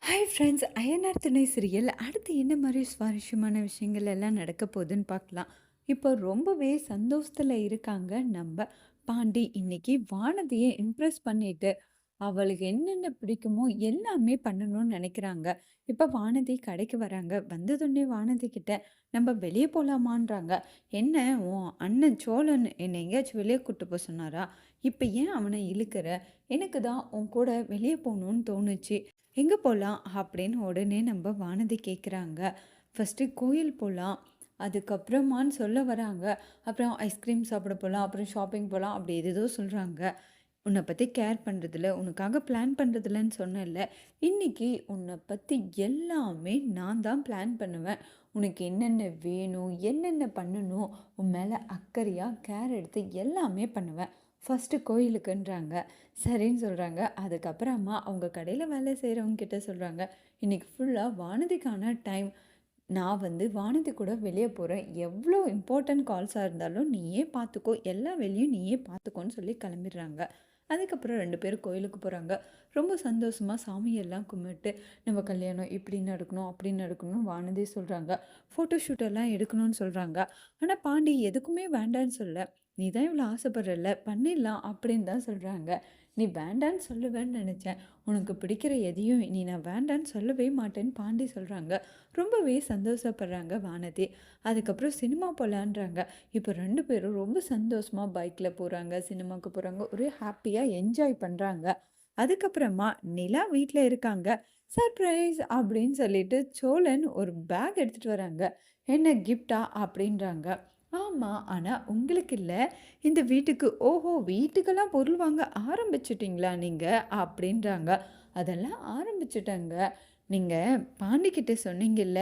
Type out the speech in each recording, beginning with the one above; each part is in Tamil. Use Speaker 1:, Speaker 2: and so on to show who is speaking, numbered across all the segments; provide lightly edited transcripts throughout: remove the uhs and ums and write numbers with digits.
Speaker 1: ஹாய் ஃப்ரெண்ட்ஸ், அயனார் துணை சீரியல் அடுத்து என்ன மாதிரி சுவாரஸ்யமான விஷயங்கள் எல்லாம் நடக்க போகுதுன்னு பார்க்கலாம். இப்போ ரொம்பவே சந்தோஷத்தில் இருக்காங்க நம்ம பாண்டி. இன்னைக்கு வானதியை இம்ப்ரெஸ் பண்ணிட்டு அவளுக்கு என்னென்ன பிடிக்குமோ எல்லாமே பண்ணணும்னு நினைக்கிறாங்க. இப்போ வானதி கடைக்கு வராங்க. வந்ததுடனே வானதி கிட்ட நம்ம வெளியே போகலாமான்றாங்க. என்ன, உன் அண்ணன் சோழன் என்னை எங்கேயாச்சும் வெளியே கூட்டு போக சொன்னாரா? இப்போ ஏன் அவனை இழுக்கிற? எனக்கு தான் உன் கூட வெளியே போகணுன்னு தோணுச்சு. எங்கே போகலாம் அப்படின்னு உடனே நம்ம வானதி கேட்குறாங்க. ஃபஸ்ட்டு கோயில் போகலாம், அதுக்கப்புறமான்னு சொல்ல வராங்க. அப்புறம் ஐஸ்கிரீம் சாப்பிட போகலாம், அப்புறம் ஷாப்பிங் போகலாம், அப்படி ஏதேதோ சொல்கிறாங்க. உன்னை பற்றி கேர் பண்ணுறதில்ல, உனக்காக பிளான் பண்ணுறதில்லன்னு சொன்னேன்ல, இன்னைக்கு உன்னை பற்றி எல்லாமே நான் தான் பிளான் பண்ணுவேன். உனக்கு என்னென்ன வேணும், என்னென்ன பண்ணணும், உன் மேலே அக்கறையாக கேர் எடுத்து எல்லாமே பண்ணுவேன். ஃபஸ்ட்டு கோயிலுக்குன்றாங்க. சரின்னு சொல்கிறாங்க. அதுக்கப்புறமா அவங்க கடையில் வேலை செய்கிறவங்க கிட்ட சொல்கிறாங்க, இன்றைக்கி ஃபுல்லாக வானதிக்கான டைம். நான் வானதி கூட வெளியே போகிறேன். எவ்வளோ இம்பார்ட்டன்ட் கால்ஸாக இருந்தாலும் நீயே பார்த்துக்கோ, எல்லா வேலையும் நீயே பார்த்துக்கோன்னு சொல்லி கிளம்பிடுறாங்க. அதுக்கப்புறம் 2 பேரும் கோயிலுக்கு போகிறாங்க. ரொம்ப சந்தோஷமாக சாமியெல்லாம் கும்பிட்டு நம்ம கல்யாணம் இப்படி நடக்கணும் அப்படி நடக்கணும்னு வானதி சொல்கிறாங்க. ஃபோட்டோ ஷூட்டெல்லாம் எடுக்கணும்னு சொல்கிறாங்க. ஆனால் பாண்டி எதுக்குமே வேண்டான்னு சொல்ல, நீ தான் இவ்வளோ ஆசைப்படுறல, பண்ணிடலாம் அப்படின்னு தான் சொல்கிறாங்க. நீ வேண்டான்னு சொல்லுவேன்னு நினச்சேன், உனக்கு பிடிக்கிற எதையும் நீ நான் வேண்டான்னு சொல்லவே மாட்டேன்னு பாண்டி சொல்கிறாங்க. ரொம்பவே சந்தோஷப்படுறாங்க வானதி. அதுக்கப்புறம் சினிமா போகலான்றாங்க. இப்போ 2 பேரும் ரொம்ப சந்தோஷமாக பைக்கில் போகிறாங்க, சினிமாவுக்கு போகிறாங்க, ஒரே ஹாப்பியாக என்ஜாய் பண்ணுறாங்க. அதுக்கப்புறமா நிலா வீட்டில் இருக்காங்க. சர்ப்ரைஸ் அப்படின்னு சொல்லிட்டு சோழன் ஒரு பேக் எடுத்துகிட்டு வராங்க. என்ன கிஃப்டா அப்படின்றாங்க. ஆமாம், ஆனால் உங்களுக்கு இல்லை, இந்த வீட்டுக்கு. ஓஹோ, வீட்டுக்கெல்லாம் பொருள் வாங்க ஆரம்பிச்சிட்டிங்களா நீங்கள் அப்படின்றாங்க. அதெல்லாம் ஆரம்பிச்சிட்டேங்க. நீங்கள் பாண்டிக்கிட்ட சொன்னீங்கல்ல,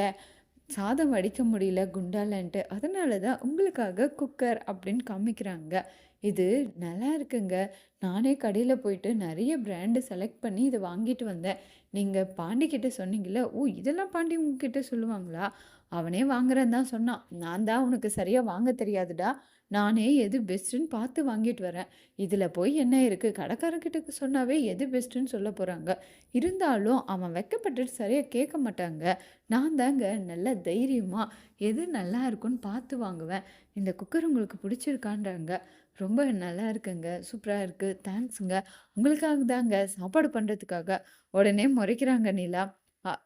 Speaker 1: சாதம் வடிக்க முடியல குண்டாலன்ட்டு, அதனால தான் உங்களுக்காக குக்கர் அப்படின்னு காமிக்கிறாங்க. இது நல்லா இருக்குங்க. நானே கடையில் போயிட்டு நிறைய பிராண்டு செலக்ட் பண்ணி இதை வாங்கிட்டு வந்தேன். நீங்கள் பாண்டிக்கிட்ட சொன்னீங்கல்ல, ஓ இதெல்லாம் பாண்டி உங்ககிட்ட சொல்லுவாங்களா? அவனே வாங்குறேன்னு தான் சொன்னான். நான் தான் உனக்கு சரியாக வாங்க தெரியாதுடா, நானே எது பெஸ்ட்டுன்னு பார்த்து வாங்கிட்டு வரேன். இதில் போய் என்ன இருக்குது, கடைக்காரங்கிட்ட சொன்னாவே எது பெஸ்ட்டுன்னு சொல்ல போகிறாங்க. இருந்தாலும் அவன் வெட்கப்பட்டுட்டு சரியாக கேட்க மாட்டாங்க. நான் தாங்க நல்ல தைரியமாக எது நல்லா இருக்குன்னு பார்த்து வாங்குவேன். இந்த குக்கர் உங்களுக்கு பிடிச்சிருக்கான்றாங்க. ரொம்ப நல்லா இருக்குங்க, சூப்பராக இருக்குது, தேங்க்ஸுங்க. உங்களுக்காக தாங்க, சாப்பாடு பண்ணுறதுக்காக. உடனே முறைக்கிறாங்க நிலா.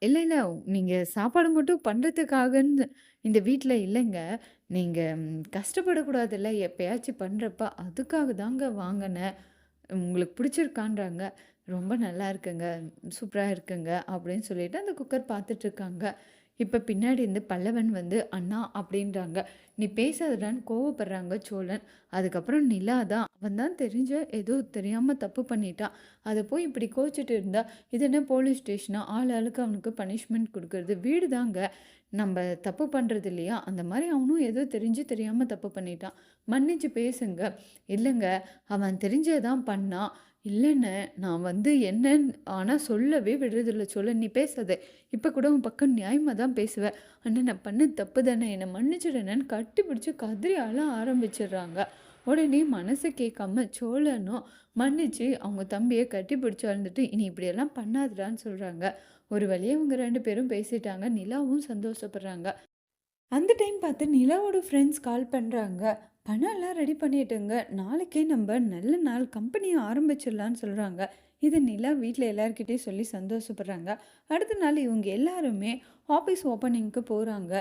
Speaker 1: இல்ல, இல்ல. நீங்க சாப்பாடு மட்டும் பண்றதுக்காகன்னு இந்த வீட்ல இல்லங்க. நீங்க கஷ்டப்படக்கூடாதுல்ல எப்பயாச்சும் பண்றப்ப, அதுக்காக தாங்க வாங்குனேன். உங்களுக்கு பிடிச்சிருக்கான்றாங்க. ரொம்ப நல்லா இருக்குங்க, சூப்பரா இருக்குங்க அப்படின்னு சொல்லிட்டு அந்த குக்கர் பார்த்துட்ருக்காங்க. இப்ப பின்னாடி இருந்து பல்லவன் அண்ணா அப்படின்றாங்க. நீ பேசாதடான்னு கோவப்படுறாங்க சோழன். அதுக்கப்புறம் நிலா தான், அவன் தான் தெரிஞ்ச ஏதோ தெரியாம தப்பு பண்ணிட்டான். அத போய் இப்படி கோச்சிட்டு இருந்தா, இது என்ன போலீஸ் ஸ்டேஷனா? ஆள் ஆளுக்கு அவனுக்கு பனிஷ்மென்ட் குடுக்குறது. வீடு தாங்க. நம்ப தப்பு பண்றது இல்லையா? அந்த மாரி அவனும் ஏதோ தெரிஞ்சு தெரியாம தப்பு பண்ணிட்டான். மன்னிச்சு பேசுங்க. இல்லங்க, அவன் தெரிஞ்சே தான் பண்ணான். இல்லண்ணே, நான் என்னன்னு ஆனா சொல்லவே விடுறதில்ல சோழன். நீ பேசாத. இப்ப கூட உன் பக்கம் நியாயமா தான் பேசுவ. அண்ணா நான் பண்ணது தப்பு தானே, என்னை மன்னிச்சிடுனேன்னு கட்டி பிடிச்சு கதறி அழ ஆரம்பிச்சிடுறாங்க. உடனே மனசு கேட்காம சோழனும் மன்னிச்சு அவங்க தம்பிய கட்டி பிடிச்சு அழுந்துட்டு, "இனி இப்படியெல்லாம் பண்ணாதடான்னு" சொல்றாங்க. ஒரு வழியா இவங்க 2 பேரும் பேசிட்டாங்க. நிலாவும் சந்தோஷப்படுறாங்க. அந்த டைம் பார்த்து நிலாவோட ஃப்ரெண்ட்ஸ் கால் பண்ணுறாங்க. பணம்லாம் ரெடி பண்ணிட்டுங்க, நாளைக்கே நம்ம நல்ல நாள், கம்பெனியை ஆரம்பிச்சிடலான்னு சொல்கிறாங்க. இது நிலா வீட்டில் எல்லாருக்கிட்டையும் சொல்லி சந்தோஷப்படுறாங்க. அடுத்த நாள் இவங்க எல்லாருமே ஆஃபீஸ் ஓப்பனிங்க்கு போகிறாங்க.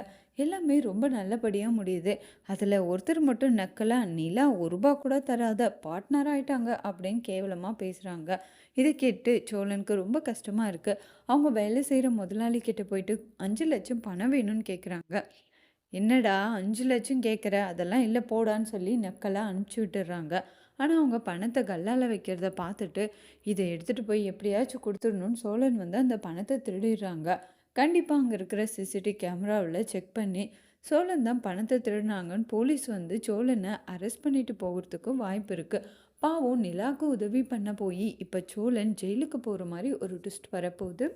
Speaker 1: எல்லாமே ரொம்ப நல்லபடியாக முடியுது. அதில் ஒருத்தர் மட்டும் நக்கலாக, நிலா ₹1 கூட தராத பார்ட்னர் ஆயிட்டாங்க அப்படின்னு கேவலமாக பேசுகிறாங்க. இதை கேட்டு சோழனுக்கு ரொம்ப கஷ்டமாக இருக்குது. அவங்க வேலை செய்கிற முதலாளி கிட்ட போயிட்டு 5,00,000 பணம் வேணும்னு கேட்குறாங்க. என்னடா 5,00,000 கேட்குற, அதெல்லாம் இல்லை போடான்னு சொல்லி நக்கலாக அனுப்பிச்சி விட்டுடுறாங்க. ஆனால் அவங்க பணத்தை கல்லால் வைக்கிறத பார்த்துட்டு, இதை எடுத்துகிட்டு போய் எப்படியாச்சும் கொடுத்துடணும்னு சோழன் அந்த பணத்தை திருடிடுறாங்க. கண்டிப்பாக அங்கே இருக்கிற சிசிடிவி கேமராவில் செக் பண்ணி சோழன் தான் பணத்தை திருடினாங்கன்னு போலீஸ் சோழனை அரெஸ்ட் பண்ணிட்டு போகிறதுக்கும் வாய்ப்பு இருக்குது. பாவம் நிலாவுக்கு உதவி பண்ண போய் இப்போ சோழன் ஜெயிலுக்கு போகிற மாதிரி ஒரு ட்விஸ்ட் வரப்போகுது.